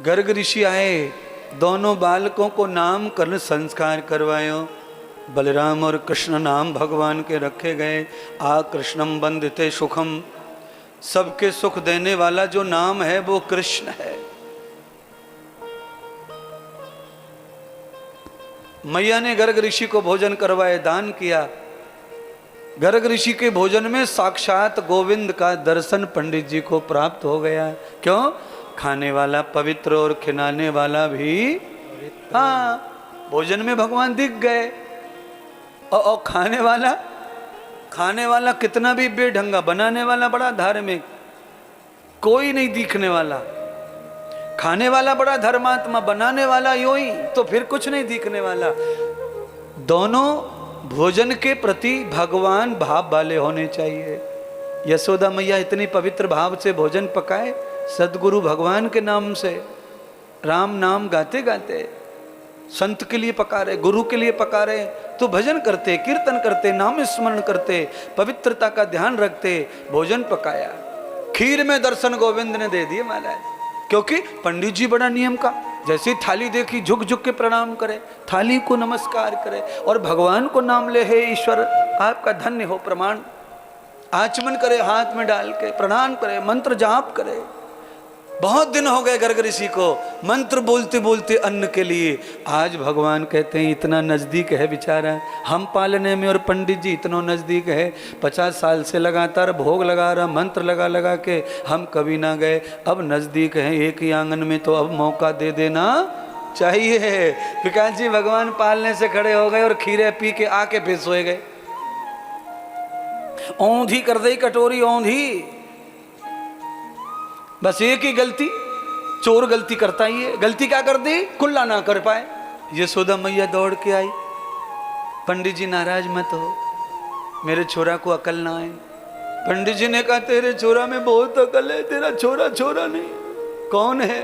गर्ग ऋषि आए, दोनों बालकों को नामकरण संस्कार करवायो। बलराम और कृष्ण नाम भगवान के रखे गए। आ कृष्णम वंदिते सुखम, सबके सुख देने वाला जो नाम है वो कृष्ण है। मैया ने गर्ग ऋषि को भोजन करवाए, दान किया। गर्ग ऋषि के भोजन में साक्षात गोविंद का दर्शन पंडित जी को प्राप्त हो गया। क्यों? खाने वाला पवित्र और खिलाने वाला भी, हाँ, भोजन में भगवान दिख गए। और खाने वाला कितना भी बेढंगा, बनाने वाला बड़ा धार्मिक, कोई नहीं दिखने वाला। खाने वाला बड़ा धर्मात्मा, बनाने वाला यूं ही, तो फिर कुछ नहीं दिखने वाला। दोनों भोजन के प्रति भगवान भाव वाले होने चाहिए। यशोदा मैया इतनी पवित्र भाव से भोजन पकाए, सदगुरु भगवान के नाम से, राम नाम गाते गाते, संत के लिए पका रहे, गुरु के लिए पका रहे, तो भजन करते, कीर्तन करते, नाम स्मरण करते, पवित्रता का ध्यान रखते, भोजन पकाया। खीर में दर्शन गोविंद ने दे दिए महाराज, क्योंकि पंडित जी बड़ा नियम का, जैसे थाली देखी झुक झुक के प्रणाम करे, थाली को नमस्कार करे और भगवान को नाम ले, हे ईश्वर आपका धन्य हो, प्रमाण आचमन करे, हाथ में डाल के प्रणाम करे, मंत्र जाप करे। बहुत दिन हो गए गर्ग ऋषि को मंत्र बोलते बोलते अन्न के लिए। आज भगवान कहते हैं इतना नज़दीक है बेचारा, हम पालने में और पंडित जी इतना नज़दीक है। 50 साल से लगातार भोग लगा रहा, मंत्र लगा लगा के, हम कभी ना गए, अब नज़दीक है एक ही आंगन में, तो अब मौका दे देना चाहिए। विकास जी भगवान पालने से खड़े हो गए और खीरे पी के आके फिर सोए गए। औंधी कर दई कटोरी औंधी, बस एक ही गलती, चोर गलती करता ही है, गलती क्या कर दी, कुल्ला ना कर पाए। यशोदा मैया दौड़ के आई, पंडित जी नाराज मत हो, मेरे छोरा को अकल ना आए। पंडित जी ने कहा तेरे छोरा में बहुत अकल है, तेरा छोरा छोरा नहीं। कौन है?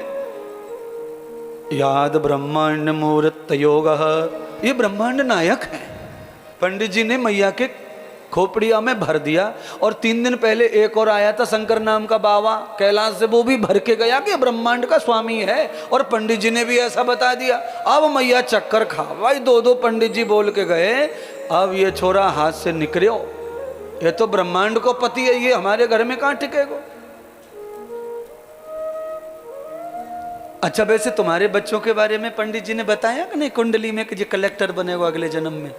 याद ब्रह्मांड मूर्त योग, ये ब्रह्मांड नायक है। पंडित जी ने मैया के खोपड़िया में भर दिया और 3 दिन पहले एक और आया था शंकर नाम का बाबा कैलाश से, वो भी भर के गया कि ब्रह्मांड का स्वामी है, और पंडित जी ने भी ऐसा बता दिया। अब मैया चक्कर खा भाई, 2 पंडित जी बोल के गए, अब ये छोरा हाथ से निकलो, ये तो ब्रह्मांड को पति है, ये हमारे घर में कहां टिकेगा। अच्छा वैसे तुम्हारे बच्चों के बारे में पंडित जी ने बताया कि नहीं कुंडली में कि ये कलेक्टर बनेगा अगले जन्म में?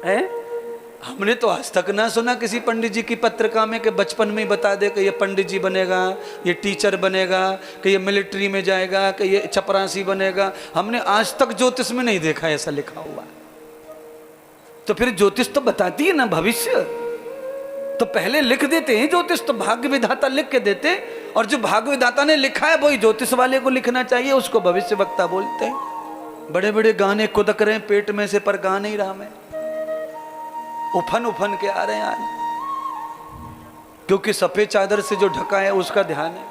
है? हमने तो आज तक ना सुना किसी पंडित जी की पत्रिका में कि बचपन में ही बता दे कि ये पंडित जी बनेगा, ये टीचर बनेगा, कि ये मिलिट्री में जाएगा, कि ये चपरासी बनेगा। हमने आज तक ज्योतिष में नहीं देखा ऐसा लिखा हुआ। तो फिर ज्योतिष तो बताती है ना भविष्य, तो पहले लिख देते हैं ज्योतिष, तो भाग्य विधाता लिख के देते, और जो भाग्य विधाता ने लिखा है वही ज्योतिष वाले को लिखना चाहिए, उसको भविष्य वक्ता बोलते हैं। बड़े बड़े गाने कुदक रहे हैं पेट में से, पर गा नहीं रहा मैं, उफन उफन के आ रहे हैं आज, क्योंकि सफेद चादर से जो ढका है उसका ध्यान है।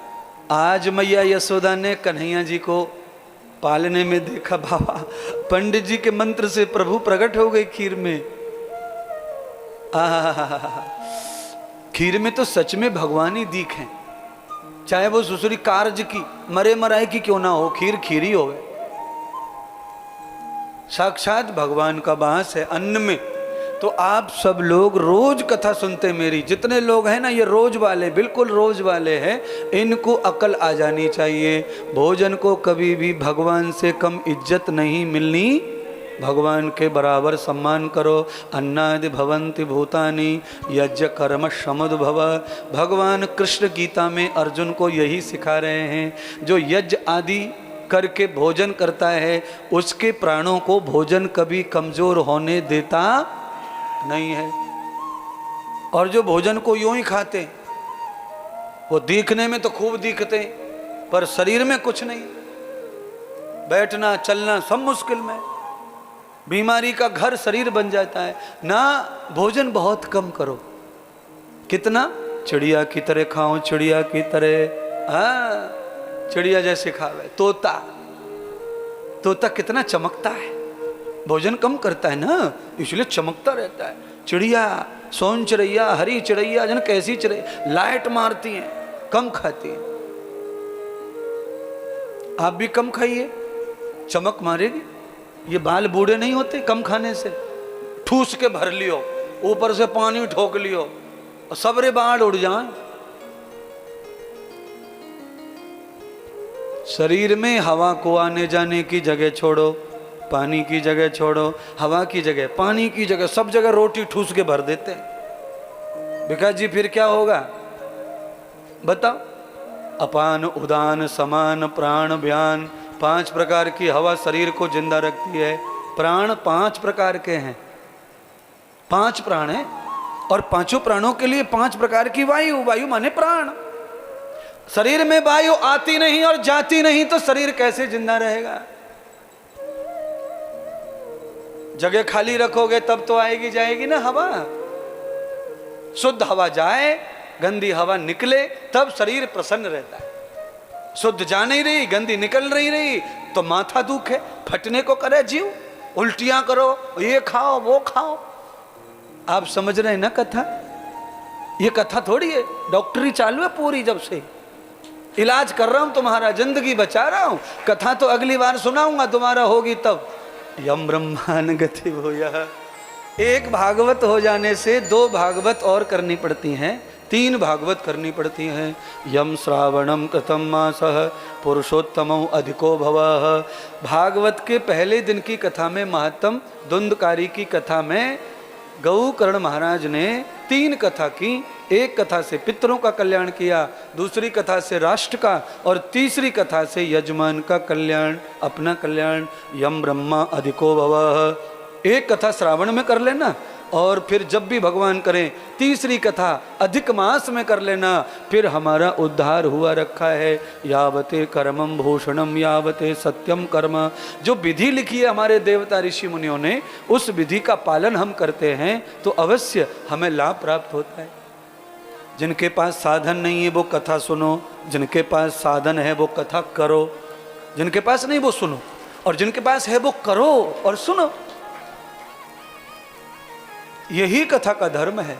आज मैया यशोदा ने कन्हैया जी को पालने में देखा, बाबा पंडित जी के मंत्र से प्रभु प्रकट हो गए खीर में। खीर में तो सच में भगवान ही दीख है, चाहे वो सुसुरी कार्य की मरे मराए की क्यों ना हो, खीर खीर ही होवे। साक्षात भगवान का वास है अन्न में। तो आप सब लोग रोज कथा सुनते मेरी, जितने लोग हैं ना ये रोज वाले, बिल्कुल रोज वाले हैं, इनको अकल आ जानी चाहिए। भोजन को कभी भी भगवान से कम इज्जत नहीं मिलनी, भगवान के बराबर सम्मान करो। अन्नादि भवन्ति भूतानि यज्ञ कर्म समुद्भव। भगवान कृष्ण गीता में अर्जुन को यही सिखा रहे हैं, जो यज्ञ आदि करके भोजन करता है उसके प्राणों को भोजन कभी कमजोर होने देता नहीं है। और जो भोजन को यूं ही खाते वो दिखने में तो खूब दिखते पर शरीर में कुछ नहीं, बैठना चलना सब मुश्किल में, बीमारी का घर शरीर बन जाता है ना। भोजन बहुत कम करो, कितना चिड़िया की तरह खाओ, चिड़िया की तरह, हाँ चिड़िया जैसे खावे। तोता कितना चमकता है, भोजन कम करता है ना, इसलिए चमकता रहता है। चिड़िया सोन चिड़ैया, हरी चिड़ैया, जन कैसी चिड़ैया लाइट मारती हैं, कम खाती हैं। आप भी कम खाइए, चमक मारेगी। ये बाल बूढ़े नहीं होते कम खाने से। ठूस के भर लियो, ऊपर से पानी ठोक लियो और सबरे बाल उड़ जाएं। शरीर में हवा को आने जाने की जगह छोड़ो, पानी की जगह छोड़ो, हवा की जगह, पानी की जगह, सब जगह रोटी ठूस के भर देते हैं। विकास जी फिर क्या होगा बताओ? अपान, उदान, समान, प्राण, व्यान, 5 प्रकार की हवा शरीर को जिंदा रखती है। प्राण 5 प्रकार के हैं, 5 प्राण हैं और 5 प्राणों के लिए 5 प्रकार की वायु। वायु माने प्राण। शरीर में वायु आती नहीं और जाती नहीं तो शरीर कैसे जिंदा रहेगा? जगह खाली रखोगे तब तो आएगी जाएगी ना हवा। शुद्ध हवा जाए, गंदी हवा निकले, तब शरीर प्रसन्न रहता है। शुद्ध जा नहीं रही, गंदी निकल रही तो माथा दुख है, फटने को करे जीव, उल्टियां करो, ये खाओ वो खाओ। आप समझ रहे हैं ना कथा? ये कथा थोड़ी है, डॉक्टरी चालू है पूरी। जब से इलाज कर रहा हूं तुम्हारा, जिंदगी बचा रहा हूं। कथा तो अगली बार सुनाऊंगा, तुम्हारा होगी तब। यम ब्रह्मान गति भूया। एक भागवत हो जाने से 2 भागवत और करनी पड़ती हैं, 3 भागवत करनी पड़ती हैं। यम श्रावणम कृतम मासः पुरुषोत्तमो अधिको भवः। भागवत के पहले दिन की कथा में महात्म धुंधकारी की कथा में गौकर्ण महाराज ने 3 कथा की। एक कथा से पितरों का कल्याण किया, दूसरी कथा से राष्ट्र का, और तीसरी कथा से यजमान का कल्याण, अपना कल्याण। यम ब्रह्मा अधिको भवः। एक कथा श्रावण में कर लेना और फिर जब भी भगवान करें तीसरी कथा अधिक मास में कर लेना, फिर हमारा उद्धार हुआ रखा है। यावते कर्मम भूषणम यावते सत्यम कर्म। जो विधि लिखी है हमारे देवता ऋषि मुनियों ने, उस विधि का पालन हम करते हैं तो अवश्य हमें लाभ प्राप्त होता है। जिनके पास साधन नहीं है वो कथा सुनो, जिनके पास साधन है वो कथा करो, जिनके पास नहीं वो सुनो, और जिनके पास है वो करो और सुनो। यही कथा का धर्म है।